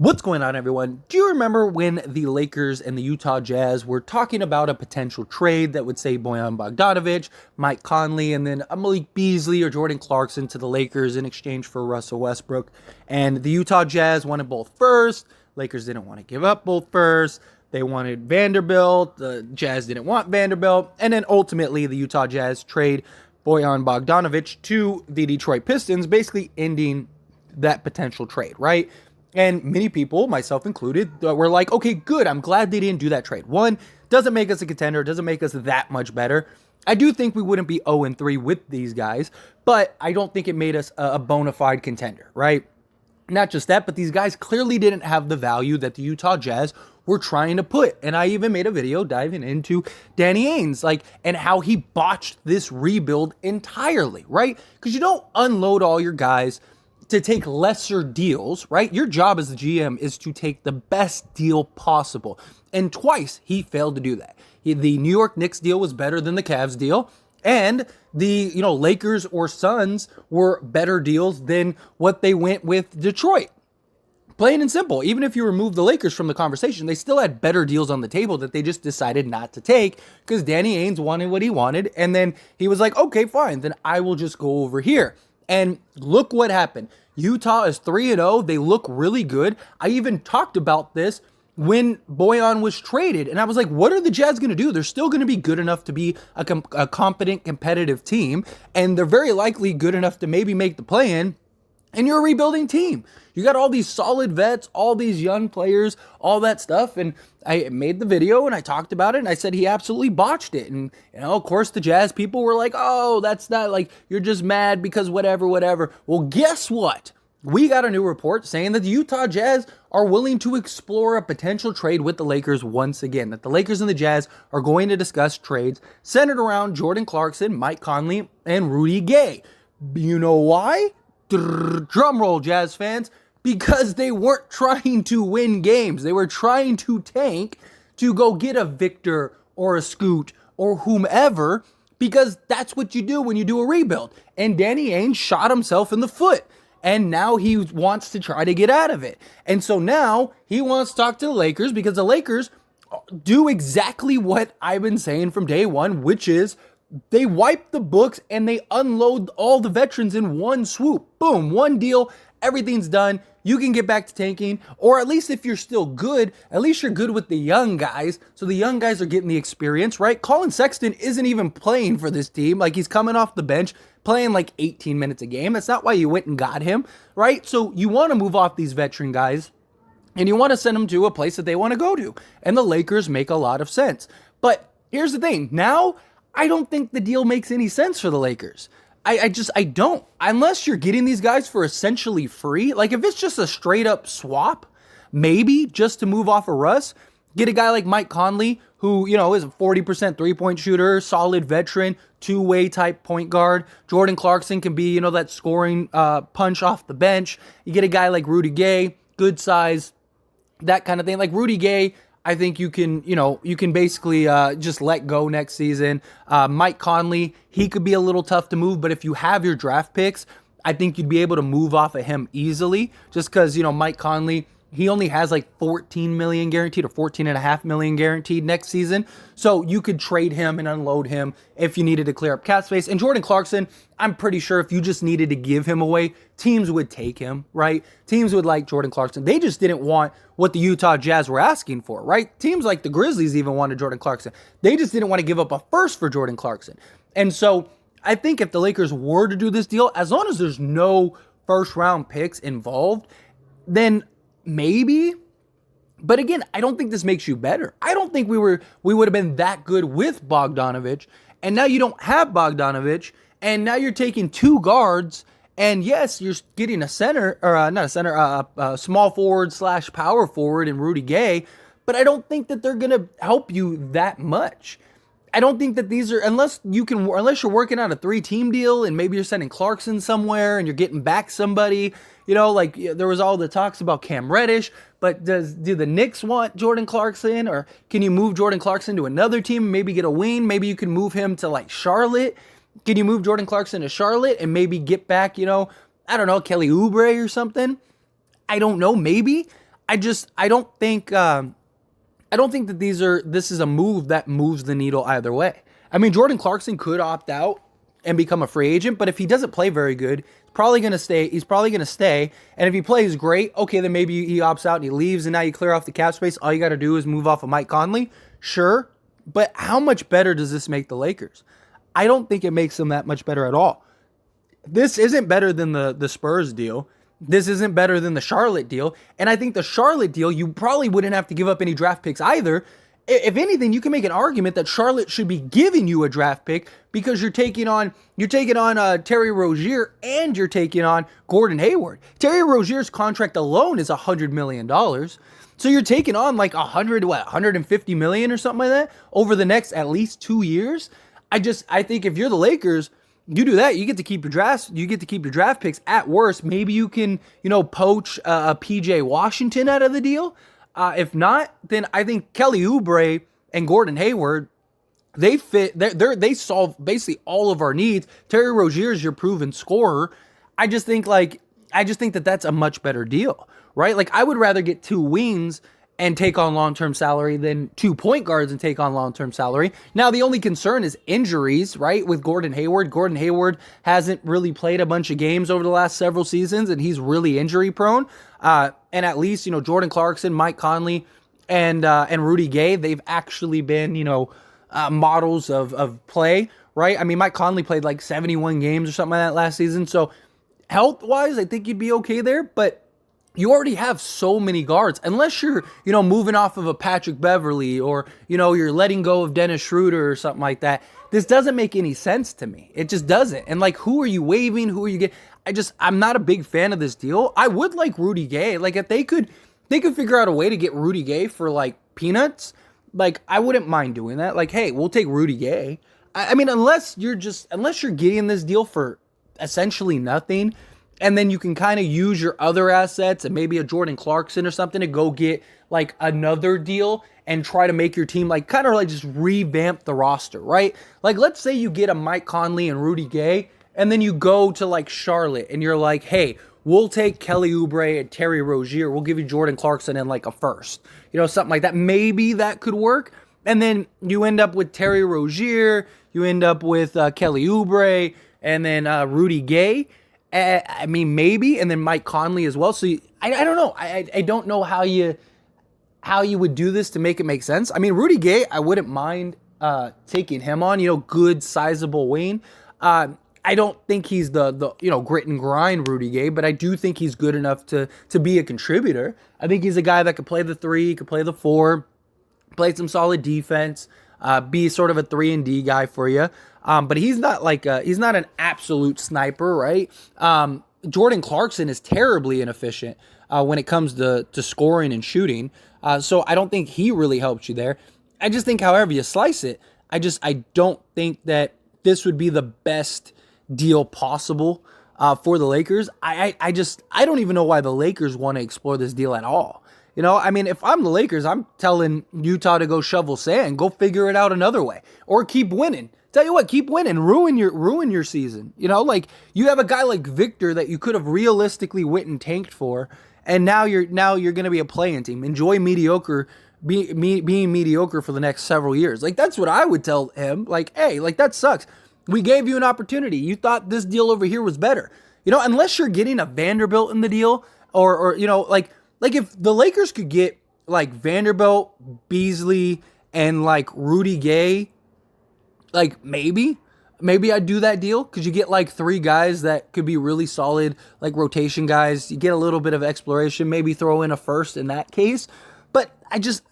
What's going on, everyone? Do you remember when the Lakers and the Utah Jazz were talking about a potential trade that would say Bojan Bogdanovic, Mike Conley, and then a Malik Beasley or Jordan Clarkson to the Lakers in exchange for Russell Westbrook? And the Utah Jazz wanted both first. Lakers didn't want to give up both first. They wanted Vanderbilt. The Jazz didn't want Vanderbilt. And then ultimately, the Utah Jazz trade Bojan Bogdanovic to the Detroit Pistons, basically ending that potential trade, right? And many people, myself included, were like, okay, good. I'm glad they didn't do that trade. One, doesn't make us a contender. Doesn't make us that much better. I do think we wouldn't be 0-3 with these guys, but I don't think it made us a bona fide contender, right? Not just that, but these guys clearly didn't have the value that the Utah Jazz were trying to put. And I even made a video diving into Danny Ainge, and how he botched this rebuild entirely, right? Because you don't unload all your guys to take lesser deals, right? Your job as the GM is to take the best deal possible. And twice he failed to do that. The New York Knicks deal was better than the Cavs deal. And the Lakers or Suns were better deals than what they went with Detroit. Plain and simple. Even if you remove the Lakers from the conversation, they still had better deals on the table that they just decided not to take because Danny Ainge wanted what he wanted. And then he was like, okay, fine. Then I will just go over here. And look what happened. Utah is 3-0. They look really good. I even talked about this when Bojan was traded. And I was like, what are the Jazz going to do? They're still going to be good enough to be a competent, competitive team. And they're very likely good enough to maybe make the play-in. And you're a rebuilding team. You got all these solid vets, all these young players, all that stuff. And I made the video and I talked about it and I said he absolutely botched it. And, of course, the Jazz people were like, oh, that's not you're just mad because whatever. Well, guess what? We got a new report saying that the Utah Jazz are willing to explore a potential trade with the Lakers once again. That the Lakers and the Jazz are going to discuss trades centered around Jordan Clarkson, Mike Conley, and Rudy Gay. You know why? Drum roll, Jazz fans, because they weren't trying to win games. They were trying to tank to go get a Victor or a Scoot or whomever, because that's what you do when you do a rebuild. And Danny Ainge shot himself in the foot. And now he wants to try to get out of it. And so now he wants to talk to the Lakers because the Lakers do exactly what I've been saying from day one, which is they wipe the books and they unload all the veterans in one swoop. Boom, one deal, everything's done. You can get back to tanking, or at least if you're still good, at least you're good with the young guys. So the young guys are getting the experience, right? Colin Sexton isn't even playing for this team. He's coming off the bench, playing 18 minutes a game. That's not why you went and got him, right? So you want to move off these veteran guys and you want to send them to a place that they want to go to. And the Lakers make a lot of sense. But here's the thing. Now, I don't think the deal makes any sense for the Lakers. I don't. Unless you're getting these guys for essentially free. If it's just a straight up swap, maybe just to move off of Russ, get a guy like Mike Conley, who, is a 40% three-point shooter, solid veteran, two-way type point guard. Jordan Clarkson can be, that scoring punch off the bench. You get a guy like Rudy Gay, good size, that kind of thing. Rudy Gay, I think you can basically just let go next season. Mike Conley, he could be a little tough to move, but if you have your draft picks, I think you'd be able to move off of him easily just because, Mike Conley, he only has 14 million guaranteed or 14.5 million guaranteed next season. So you could trade him and unload him if you needed to clear up cap space. And Jordan Clarkson, I'm pretty sure if you just needed to give him away, teams would take him, right? Teams would like Jordan Clarkson. They just didn't want what the Utah Jazz were asking for, right? Teams like the Grizzlies even wanted Jordan Clarkson. They just didn't want to give up a first for Jordan Clarkson. And so I think if the Lakers were to do this deal, as long as there's no first round picks involved, then maybe. But again, I don't think this makes you better. I don't think we would have been that good with Bogdanovic. And now you don't have Bogdanovic. And now you're taking two guards. And yes, you're getting a center, or not a center, a small forward / power forward in Rudy Gay. But I don't think that they're going to help you that much. I don't think that these are, unless you're working on a 3-team deal and maybe you're sending Clarkson somewhere and you're getting back somebody, there was all the talks about Cam Reddish, but do the Knicks want Jordan Clarkson, or can you move Jordan Clarkson to another team and maybe get a wing? Maybe you can move him to Charlotte. Can you move Jordan Clarkson to Charlotte and maybe get back, I don't know, Kelly Oubre or something? I don't know, maybe. I don't think that this is a move that moves the needle either way. I mean, Jordan Clarkson could opt out and become a free agent, but if he doesn't play very good, he's probably going to stay. And if he plays great, okay, then maybe he opts out and he leaves, and now you clear off the cap space. All you got to do is move off of Mike Conley. Sure, but how much better does this make the Lakers? I don't think it makes them that much better at all. This isn't better than the Spurs deal. This isn't better than the Charlotte deal. And I think the Charlotte deal, you probably wouldn't have to give up any draft picks either. If anything, you can make an argument that Charlotte should be giving you a draft pick because you're taking on Terry Rozier and you're taking on Gordon Hayward. Terry Rozier's contract alone is $100 million. So you're taking on like $150 million or something like that over the next at least 2 years. I think if you're the Lakers, you do that, you get to keep your drafts. You get to keep your draft picks. At worst, maybe you can, poach a PJ Washington out of the deal. If not, then I think Kelly Oubre and Gordon Hayward, they fit. They solve basically all of our needs. Terry Rozier is your proven scorer. I just think that that's a much better deal, right? Like I would rather get 2 wings and take on long-term salary than 2 point guards and take on long-term salary. Now, the only concern is injuries, right, with Gordon Hayward. Gordon Hayward hasn't really played a bunch of games over the last several seasons, and he's really injury-prone. And at least, Jordan Clarkson, Mike Conley, and Rudy Gay, they've actually been, models of play, right? I mean, Mike Conley played like 71 games or something like that last season. So health-wise, I think you'd be okay there, but you already have so many guards. Unless you're, moving off of a Patrick Beverley or, you're letting go of Dennis Schroeder or something like that. This doesn't make any sense to me. It just doesn't. And like, who are you waiving? Who are you getting? I'm not a big fan of this deal. I would like Rudy Gay. Like if they could figure out a way to get Rudy Gay for like peanuts, like I wouldn't mind doing that. Like, hey, we'll take Rudy Gay. I mean, unless you're getting this deal for essentially nothing, and then you can kind of use your other assets and maybe a Jordan Clarkson or something to go get like another deal and try to make your team like kind of like just revamp the roster, right? Like let's say you get a Mike Conley and Rudy Gay and then you go to like Charlotte and you're like, hey, we'll take Kelly Oubre and Terry Rozier. We'll give you Jordan Clarkson and like a first, something like that. Maybe that could work. And then you end up with Terry Rozier. You end up with Kelly Oubre and then Rudy Gay. I mean, maybe, and then Mike Conley as well. So I don't know. I don't know how you would do this to make it make sense. I mean, Rudy Gay, I wouldn't mind taking him on. Good, sizable wing. I don't think he's the grit and grind Rudy Gay, but I do think he's good enough to be a contributor. I think he's a guy that could play the 3, could play the 4, play some solid defense, be sort of a 3-and-D guy for you. But he's not he's not an absolute sniper, right? Jordan Clarkson is terribly inefficient when it comes to scoring and shooting. So I don't think he really helps you there. I just think however you slice it, I don't think that this would be the best deal possible for the Lakers. I don't even know why the Lakers want to explore this deal at all. I mean, if I'm the Lakers, I'm telling Utah to go shovel sand, go figure it out another way, or keep winning. Tell you what, keep winning, ruin your season. Like you have a guy like Victor that you could have realistically went and tanked for, and now you're going to be a play-in team. Enjoy being mediocre for the next several years. Like that's what I would tell him. Like, hey, like that sucks. We gave you an opportunity. You thought this deal over here was better. Unless you're getting a Vanderbilt in the deal, or like if the Lakers could get like Vanderbilt, Beasley, and like Rudy Gay. Like, maybe I'd do that deal because you get like 3 guys that could be really solid, like rotation guys. You get a little bit of exploration, maybe throw in a first in that case. But I just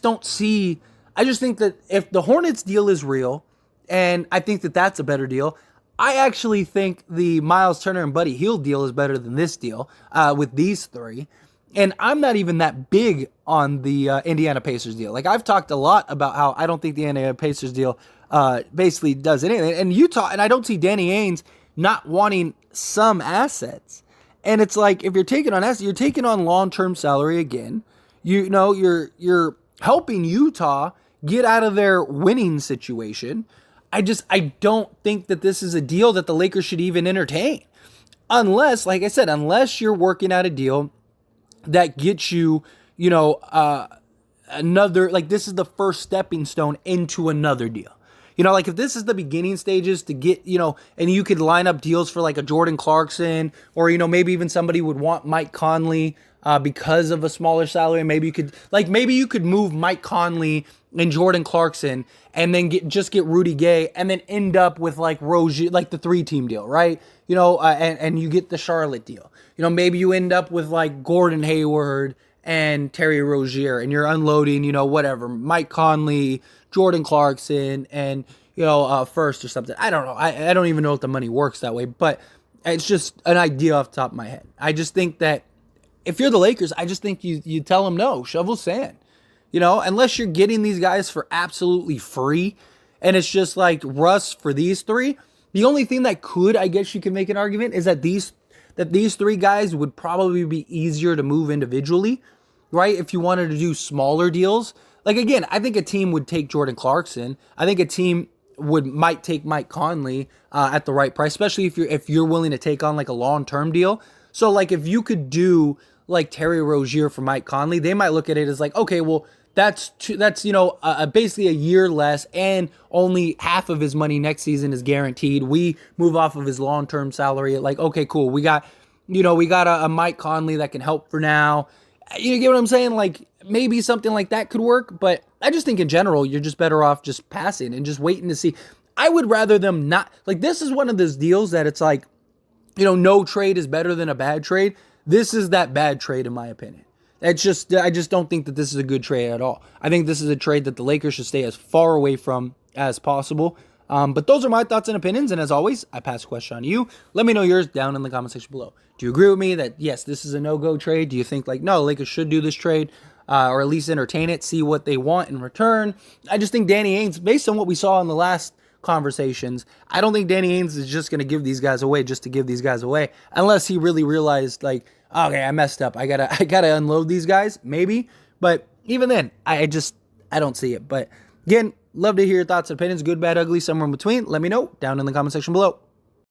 don't see. I just think that if the Hornets deal is real, and I think that that's a better deal, I actually think the Miles Turner and Buddy Hield deal is better than this deal with these 3. And I'm not even that big on the Indiana Pacers deal. Like, I've talked a lot about how I don't think the Indiana Pacers deal basically does anything. And Utah, and I don't see Danny Ainge not wanting some assets. And it's like, if you're taking on assets, you're taking on long-term salary again. You're helping Utah get out of their winning situation. I don't think that this is a deal that the Lakers should even entertain. Unless, like I said, unless you're working out a deal that gets you, another, like this is the first stepping stone into another deal. Like if this is the beginning stages to get, and you could line up deals for like a Jordan Clarkson, or, maybe even somebody would want Mike Conley because of a smaller salary. Maybe you could move Mike Conley and Jordan Clarkson and then get Rudy Gay and then end up with like Rozier, like the 3-team deal, right? And you get the Charlotte deal. Maybe you end up with like Gordon Hayward and Terry Rozier, and you're unloading, whatever, Mike Conley, Jordan Clarkson, and, first or something. I don't know. I don't even know if the money works that way, but it's just an idea off the top of my head. I just think that if you're the Lakers, I just think you tell them no, shovel sand. Unless you're getting these guys for absolutely free, and it's just like Russ for these three. The only thing that I guess you can make an argument is that these 3 guys would probably be easier to move individually, right? If you wanted to do smaller deals. Like, again, I think a team would take Jordan Clarkson. I think a team might take Mike Conley at the right price, especially if you're willing to take on like a long-term deal. So like if you could do like Terry Rozier for Mike Conley, they might look at it as like, okay, well, that's basically a year less, and only half of his money next season is guaranteed. We move off of his long-term salary. Like, okay, cool. We got a Mike Conley that can help for now. You get what I'm saying? Like, maybe something like that could work, but I just think in general, you're just better off just passing and just waiting to see. I would rather them not, like, this is one of those deals that it's like, no trade is better than a bad trade. This is that bad trade, in my opinion. I just don't think that this is a good trade at all. I think this is a trade that the Lakers should stay as far away from as possible. But those are my thoughts and opinions. And as always, I pass the question on to you. Let me know yours down in the comment section below. Do you agree with me that, yes, this is a no-go trade? Do you think like, no, Lakers should do this trade or at least entertain it, see what they want in return? I just think Danny Ainge, based on what we saw in the last conversations, I don't think Danny Ainge is just going to give these guys away just to give these guys away, unless he really realized like, okay, I messed up. I gotta unload these guys, maybe. But even then, I don't see it. But again, love to hear your thoughts and opinions, good, bad, ugly, somewhere in between. Let me know down in the comment section below.